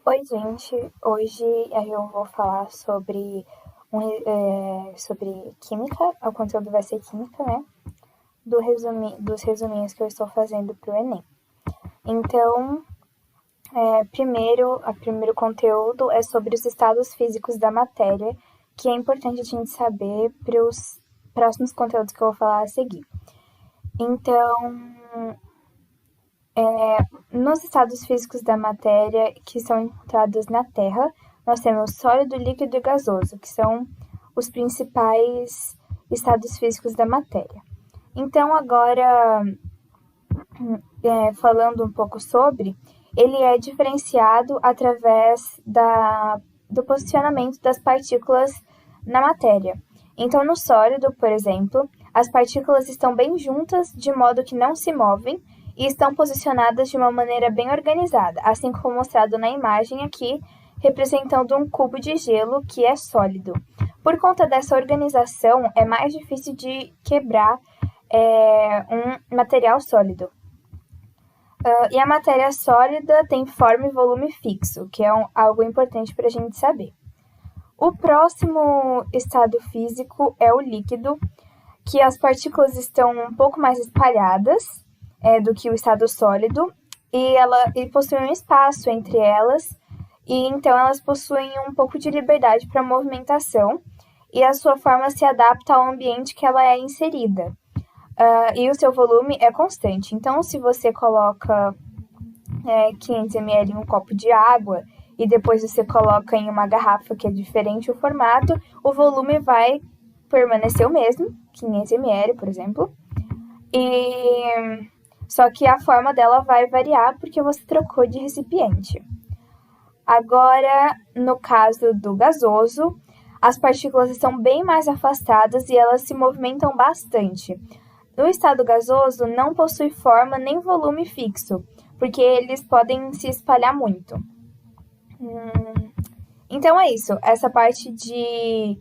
Oi, gente. Hoje eu vou falar sobre química. O conteúdo vai ser química, né? Dos resuminhos que eu estou fazendo para o Enem. Então, primeiro conteúdo é sobre os estados físicos da matéria, que é importante a gente saber para os próximos conteúdos que eu vou falar a seguir. Então, nos estados físicos da matéria que são encontrados na Terra, nós temos sólido, líquido e gasoso, que são os principais estados físicos da matéria. Então, agora, falando um pouco sobre, ele é diferenciado através do posicionamento das partículas na matéria. Então, no sólido, por exemplo, as partículas estão bem juntas, de modo que não se movem, e estão posicionadas de uma maneira bem organizada, assim como mostrado na imagem aqui, representando um cubo de gelo que é sólido. Por conta dessa organização, é mais difícil de quebrar um material sólido. E a matéria sólida tem forma e volume fixo, que é algo importante para a gente saber. O próximo estado físico é o líquido, que as partículas estão um pouco mais espalhadas do que o estado sólido, e possuem um espaço entre elas, e então elas possuem um pouco de liberdade para movimentação, e a sua forma se adapta ao ambiente que ela é inserida. E o seu volume é constante. Então, se você coloca 500 ml em um copo de água e depois você coloca em uma garrafa que é diferente o formato, o volume vai permanecer o mesmo, 500 ml, por exemplo. Só que a forma dela vai variar porque você trocou de recipiente. Agora, no caso do gasoso, as partículas estão bem mais afastadas e elas se movimentam bastante. No estado gasoso, não possui forma nem volume fixo, porque eles podem se espalhar muito. Então é isso, essa parte de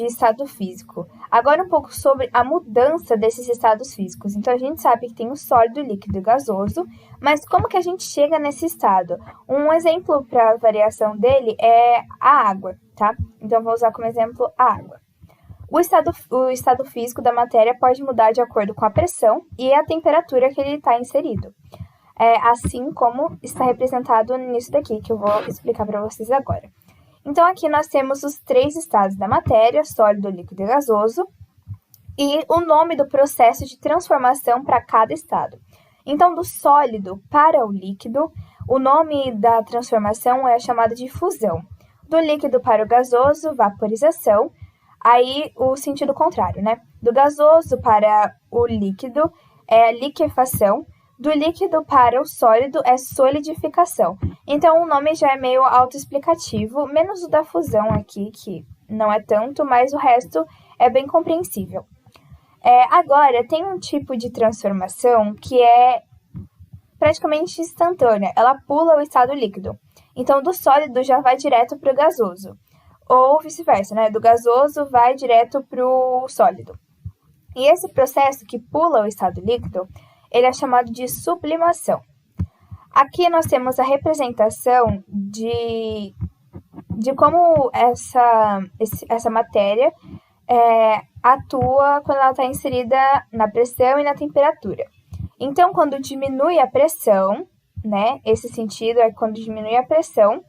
estado físico. Agora um pouco sobre a mudança desses estados físicos. Então a gente sabe que tem o sólido, líquido e gasoso, mas como que a gente chega nesse estado? Um exemplo para a variação dele é a água, tá? Então vou usar como exemplo a água. O estado físico da matéria pode mudar de acordo com a pressão e a temperatura que ele está inserido. Assim como está representado nisso daqui, que eu vou explicar para vocês agora. Então, aqui nós temos os 3 estados da matéria, sólido, líquido e gasoso, e o nome do processo de transformação para cada estado. Então, do sólido para o líquido, o nome da transformação é chamado de fusão. Do líquido para o gasoso, vaporização. Aí, o sentido contrário, né? Do gasoso para o líquido é liquefação. Do líquido para o sólido é solidificação. Então, o nome já é meio autoexplicativo, menos o da fusão aqui, que não é tanto, mas o resto é bem compreensível. Agora, tem um tipo de transformação que é praticamente instantânea. Ela pula o estado líquido. Então, do sólido já vai direto para o gasoso. Ou vice-versa, né? Do gasoso vai direto para o sólido. E esse processo que pula o estado líquido, ele é chamado de sublimação. Aqui nós temos a representação de como essa matéria atua quando ela está inserida na pressão e na temperatura. Então, quando diminui a pressão, né? Esse sentido é quando diminui a pressão,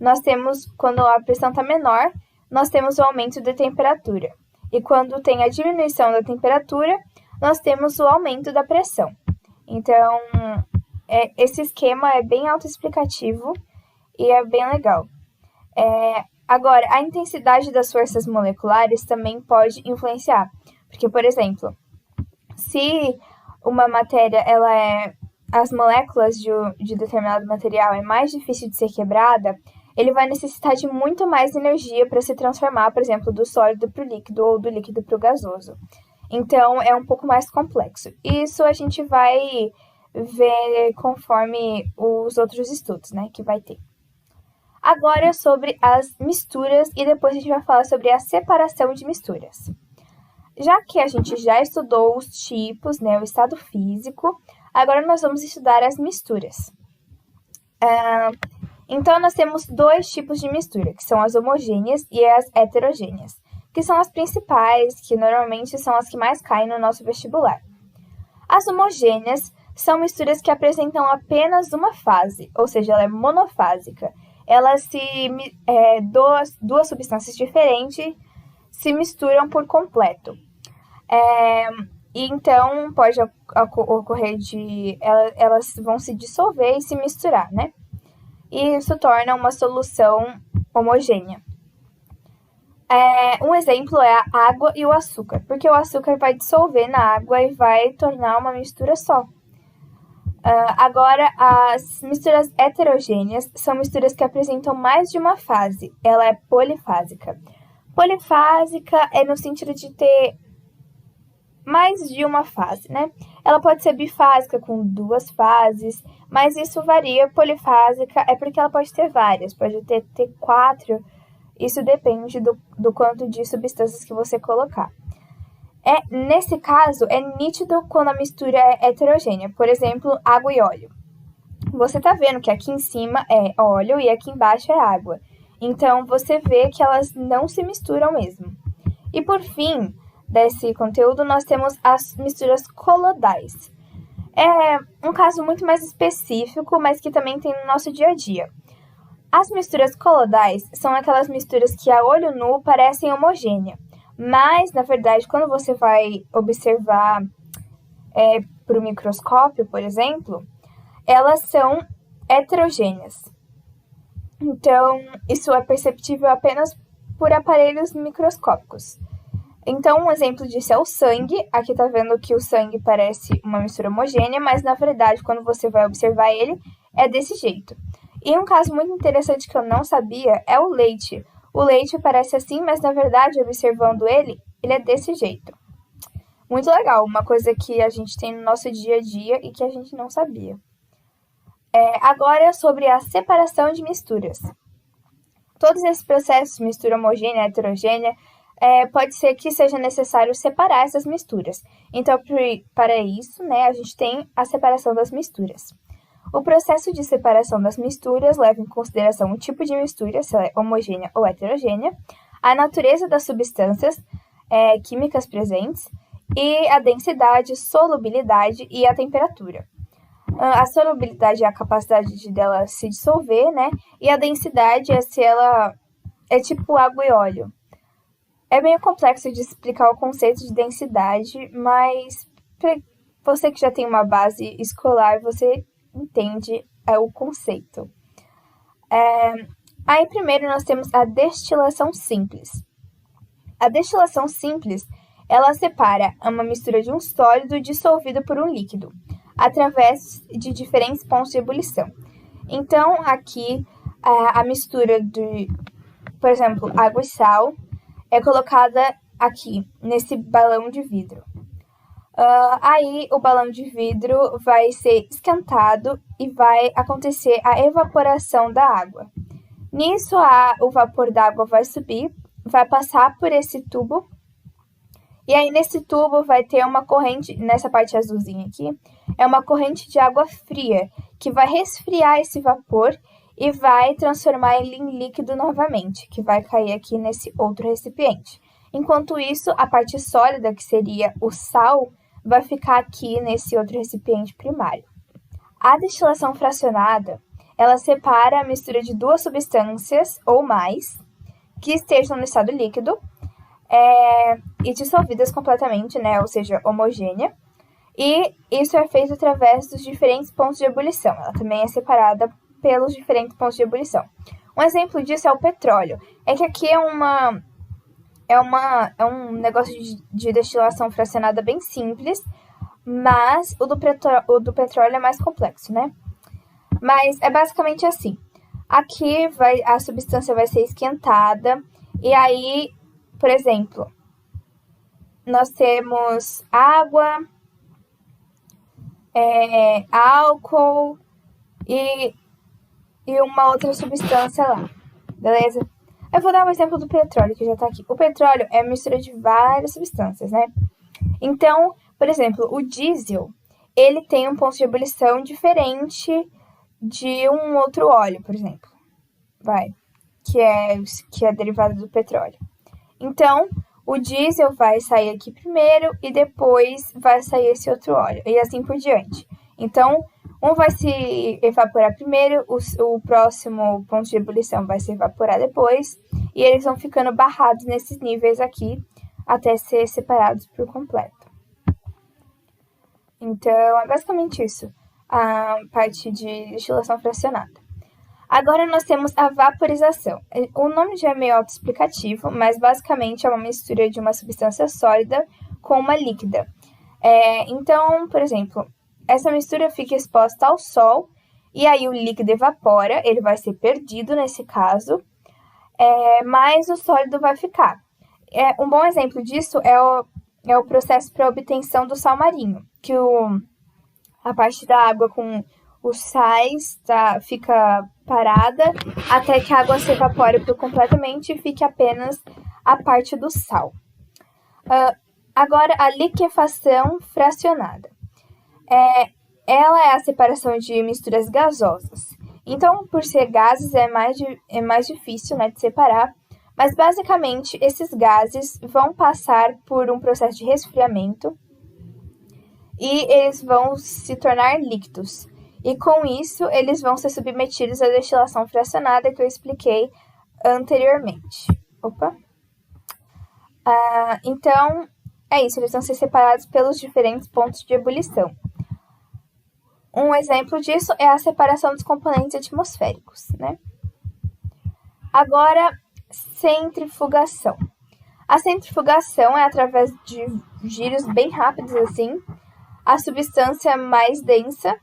nós temos, quando a pressão está menor, nós temos o aumento da temperatura. E quando tem a diminuição da temperatura, nós temos o aumento da pressão. Então, esse esquema é bem autoexplicativo e é bem legal. Agora, a intensidade das forças moleculares também pode influenciar. Porque, por exemplo, se uma matéria, as moléculas de determinado material é mais difícil de ser quebrada, ele vai necessitar de muito mais energia para se transformar, por exemplo, do sólido para o líquido ou do líquido para o gasoso. Então, é um pouco mais complexo. Isso a gente vai ver conforme os outros estudos, né, que vai ter. Agora sobre as misturas e depois a gente vai falar sobre a separação de misturas. Já que a gente já estudou os tipos, né, o estado físico, agora nós vamos estudar as misturas. Então, nós temos dois tipos de mistura, que são as homogêneas e as heterogêneas, que são as principais, que normalmente são as que mais caem no nosso vestibular. As homogêneas são misturas que apresentam apenas uma fase, ou seja, ela é monofásica. Duas substâncias diferentes se misturam por completo. E então pode ocorrer elas vão se dissolver e se misturar, né? E isso torna uma solução homogênea. Um exemplo é a água e o açúcar, porque o açúcar vai dissolver na água e vai tornar uma mistura só. Agora, as misturas heterogêneas são misturas que apresentam mais de uma fase. Ela é polifásica. Polifásica é no sentido de ter mais de uma fase, né? Ela pode ser bifásica, com duas fases, mas isso varia. Polifásica é porque ela pode ter várias, pode ter 4. Isso depende do quanto de substâncias que você colocar. Nesse caso, é nítido quando a mistura é heterogênea. Por exemplo, água e óleo. Você tá vendo que aqui em cima é óleo e aqui embaixo é água. Então, você vê que elas não se misturam mesmo. E por fim desse conteúdo, nós temos as misturas colodais. É um caso muito mais específico, mas que também tem no nosso dia a dia. As misturas colodais são aquelas misturas que a olho nu parecem homogêneas, mas, na verdade, quando você vai observar para o microscópio, por exemplo, elas são heterogêneas. Então, isso é perceptível apenas por aparelhos microscópicos. Então, um exemplo disso é o sangue. Aqui está vendo que o sangue parece uma mistura homogênea, mas, na verdade, quando você vai observar ele, é desse jeito. E um caso muito interessante que eu não sabia é o leite. O leite parece assim, mas na verdade, observando ele é desse jeito. Muito legal, uma coisa que a gente tem no nosso dia a dia e que a gente não sabia. Agora, sobre a separação de misturas. Todos esses processos, mistura homogênea, heterogênea, pode ser que seja necessário separar essas misturas. Então, para isso, né, a gente tem a separação das misturas. O processo de separação das misturas leva em consideração o tipo de mistura, se ela é homogênea ou heterogênea, a natureza das substâncias químicas presentes e a densidade, solubilidade e a temperatura. A solubilidade é a capacidade dela se dissolver, né? E a densidade é se ela é tipo água e óleo. É meio complexo de explicar o conceito de densidade, mas para você que já tem uma base escolar, você entende o conceito. Aí primeiro nós temos a destilação simples. A destilação simples, ela separa uma mistura de um sólido dissolvido por um líquido, através de diferentes pontos de ebulição. Então, aqui, a mistura de, por exemplo, água e sal, é colocada aqui, nesse balão de vidro. Aí o balão de vidro vai ser esquentado e vai acontecer a evaporação da água. Nisso, o vapor d'água vai subir, vai passar por esse tubo, e aí nesse tubo vai ter uma corrente, nessa parte azulzinha aqui, é uma corrente de água fria, que vai resfriar esse vapor e vai transformar ele em líquido novamente, que vai cair aqui nesse outro recipiente. Enquanto isso, a parte sólida, que seria o sal, vai ficar aqui nesse outro recipiente primário. A destilação fracionada, ela separa a mistura de duas substâncias ou mais que estejam no estado líquido e dissolvidas completamente, né? Ou seja, homogênea. E isso é feito através dos diferentes pontos de ebulição. Ela também é separada pelos diferentes pontos de ebulição. Um exemplo disso é o petróleo. É que aqui é um negócio de destilação fracionada bem simples, mas o do petróleo é mais complexo, né? Mas é basicamente assim. Aqui a substância vai ser esquentada e aí, por exemplo, nós temos água, álcool e uma outra substância lá, beleza? Eu vou dar um exemplo do petróleo, que já tá aqui. O petróleo é a mistura de várias substâncias, né? Então, por exemplo, o diesel, ele tem um ponto de ebulição diferente de um outro óleo, por exemplo. que é derivado do petróleo. Então, o diesel vai sair aqui primeiro e depois vai sair esse outro óleo, e assim por diante. Então, um vai se evaporar primeiro, o próximo ponto de ebulição vai se evaporar depois, e eles vão ficando barrados nesses níveis aqui, até ser separados por completo. Então, é basicamente isso, a parte de destilação fracionada. Agora nós temos a vaporização. O nome já é meio autoexplicativo, mas basicamente é uma mistura de uma substância sólida com uma líquida. Então, por exemplo, essa mistura fica exposta ao sol e aí o líquido evapora, ele vai ser perdido nesse caso, mas o sólido vai ficar. Um bom exemplo disso é o processo para obtenção do sal marinho, que a parte da água com os sais fica parada até que a água se evapore por completamente e fique apenas a parte do sal. Agora, a liquefação fracionada. Ela é a separação de misturas gasosas. Então, por ser gases, é mais difícil, né, de separar, mas basicamente esses gases vão passar por um processo de resfriamento e eles vão se tornar líquidos. E com isso, eles vão ser submetidos à destilação fracionada que eu expliquei anteriormente. Então, é isso, eles vão ser separados pelos diferentes pontos de ebulição. Um exemplo disso é a separação dos componentes atmosféricos, né? Agora, centrifugação. A centrifugação é através de giros bem rápidos assim, a substância mais densa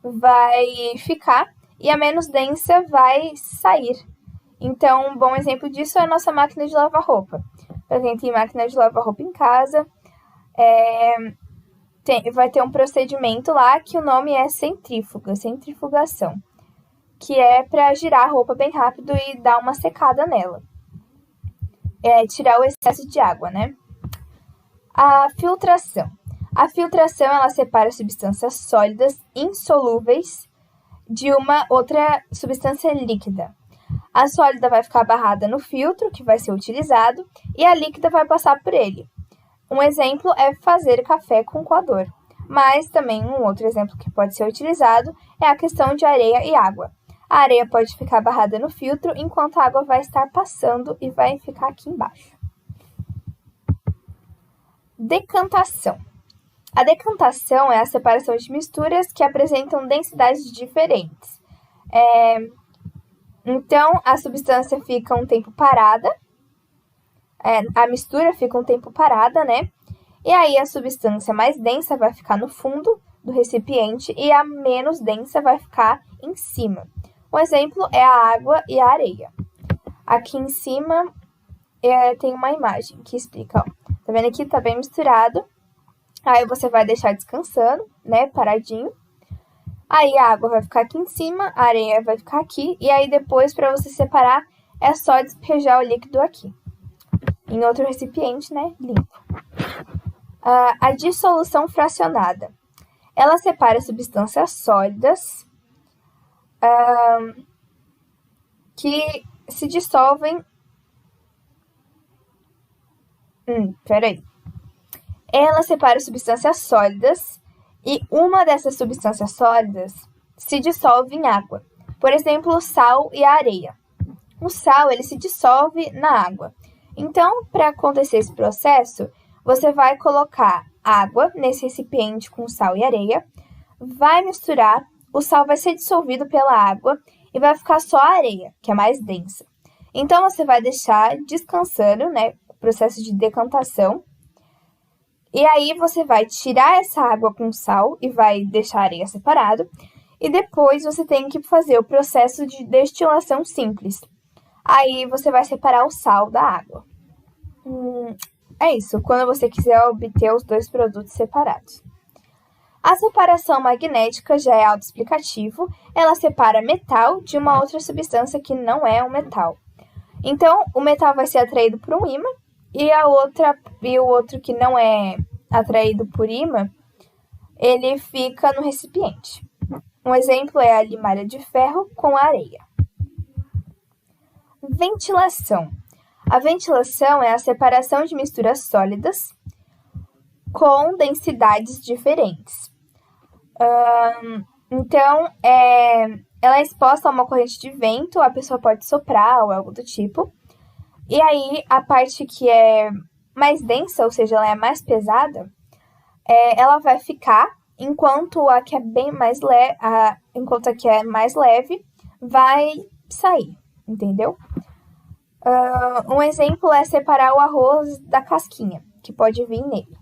vai ficar e a menos densa vai sair. Então, um bom exemplo disso é a nossa máquina de lavar roupa. Para quem tem máquina de lavar roupa em casa, vai ter um procedimento lá que o nome é centrifugação, que é para girar a roupa bem rápido e dar uma secada nela. Tirar o excesso de água, né? A filtração. A filtração, ela separa substâncias sólidas insolúveis de uma outra substância líquida. A sólida vai ficar barrada no filtro, que vai ser utilizado, e a líquida vai passar por ele. Um exemplo é fazer café com coador. Mas também um outro exemplo que pode ser utilizado é a questão de areia e água. A areia pode ficar barrada no filtro, enquanto a água vai estar passando e vai ficar aqui embaixo. Decantação. A decantação é a separação de misturas que apresentam densidades diferentes. Então, a substância fica um tempo parada, a mistura fica um tempo parada, né? E aí, a substância mais densa vai ficar no fundo do recipiente e a menos densa vai ficar em cima. Um exemplo é a água e a areia. Aqui em cima tem uma imagem que explica, tá vendo aqui? Tá bem misturado. Aí você vai deixar descansando, né, paradinho. Aí a água vai ficar aqui em cima, a areia vai ficar aqui. E aí depois, para você separar, é só despejar o líquido aqui. Em outro recipiente, né, limpo. A dissolução fracionada. Ela separa substâncias sólidas que se dissolvem... Ela separa substâncias sólidas e uma dessas substâncias sólidas se dissolve em água. Por exemplo, o sal e a areia. O sal, ele se dissolve na água. Então, para acontecer esse processo, você vai colocar água nesse recipiente com sal e areia, vai misturar, o sal vai ser dissolvido pela água e vai ficar só a areia, que é mais densa. Então, você vai deixar descansando, né, o processo de decantação. E aí, você vai tirar essa água com sal e vai deixar a areia separado. E depois, você tem que fazer o processo de destilação simples. Aí, você vai separar o sal da água. É isso, quando você quiser obter os dois produtos separados. A separação magnética já é autoexplicativo. Ela separa metal de uma outra substância que não é um metal. Então, o metal vai ser atraído por um ímã e o outro que não é atraído por ímã, ele fica no recipiente. Um exemplo é a limalha de ferro com a areia. Ventilação. A ventilação é a separação de misturas sólidas com densidades diferentes. Então, ela é exposta a uma corrente de vento, a pessoa pode soprar ou algo do tipo. E aí, a parte que é mais densa, ou seja, ela é mais pesada, ela vai ficar, enquanto a que é mais leve vai sair, entendeu? Um exemplo é separar o arroz da casquinha, que pode vir nele.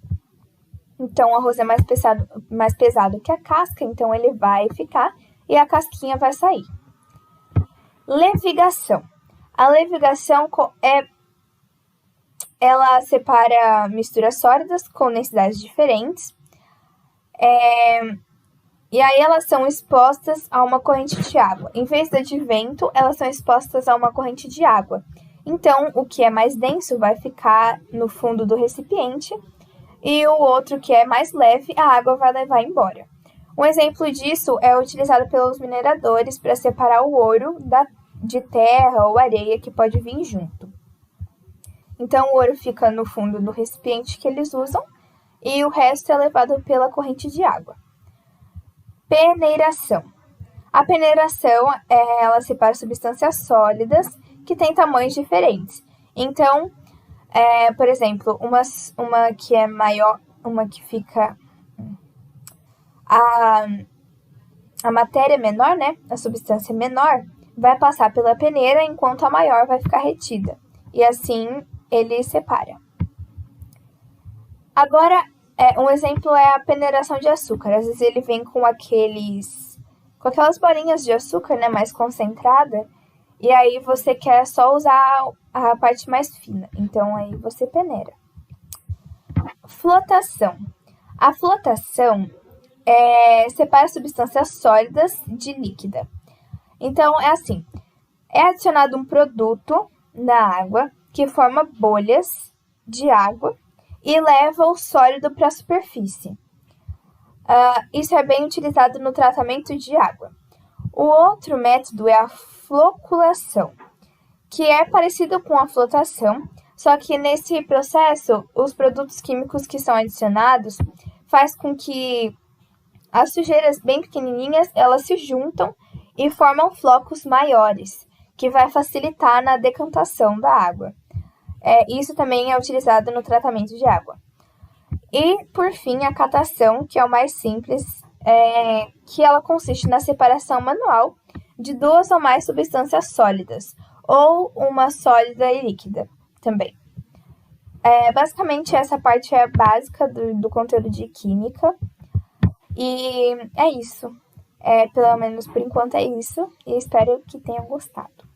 Então, o arroz é mais pesado que a casca, então ele vai ficar e a casquinha vai sair. Levigação. A levigação ela separa misturas sólidas com densidades diferentes. E aí elas são expostas a uma corrente de água. Em vez da de vento, elas são expostas a uma corrente de água. Então, o que é mais denso vai ficar no fundo do recipiente e o outro que é mais leve, a água vai levar embora. Um exemplo disso é utilizado pelos mineradores para separar o ouro de terra ou areia que pode vir junto. Então, o ouro fica no fundo do recipiente que eles usam e o resto é levado pela corrente de água. Peneiração. A peneiração, ela separa substâncias sólidas que têm tamanhos diferentes. Então, por exemplo, uma que é maior, uma que fica... A matéria menor, né, a substância menor, vai passar pela peneira, enquanto a maior vai ficar retida. E assim, ele separa. Agora, um exemplo é a peneiração de açúcar. Às vezes ele vem com aquelas bolinhas de açúcar, né, mais concentrada, e aí você quer só usar a parte mais fina. Então, aí você peneira. Flotação. A flotação separa substâncias sólidas de líquida. Então, é assim. É adicionado um produto na água que forma bolhas de água e leva o sólido para a superfície. Isso é bem utilizado no tratamento de água. O outro método é a floculação, que é parecido com a flotação, só que nesse processo, os produtos químicos que são adicionados faz com que as sujeiras bem pequenininhas, elas se juntam e formam flocos maiores, que vai facilitar na decantação da água. Isso também é utilizado no tratamento de água. E, por fim, a catação, que é o mais simples, que ela consiste na separação manual de duas ou mais substâncias sólidas, ou uma sólida e líquida também. Basicamente, essa parte é básica do conteúdo de química. E é isso. Pelo menos por enquanto é isso. E espero que tenham gostado.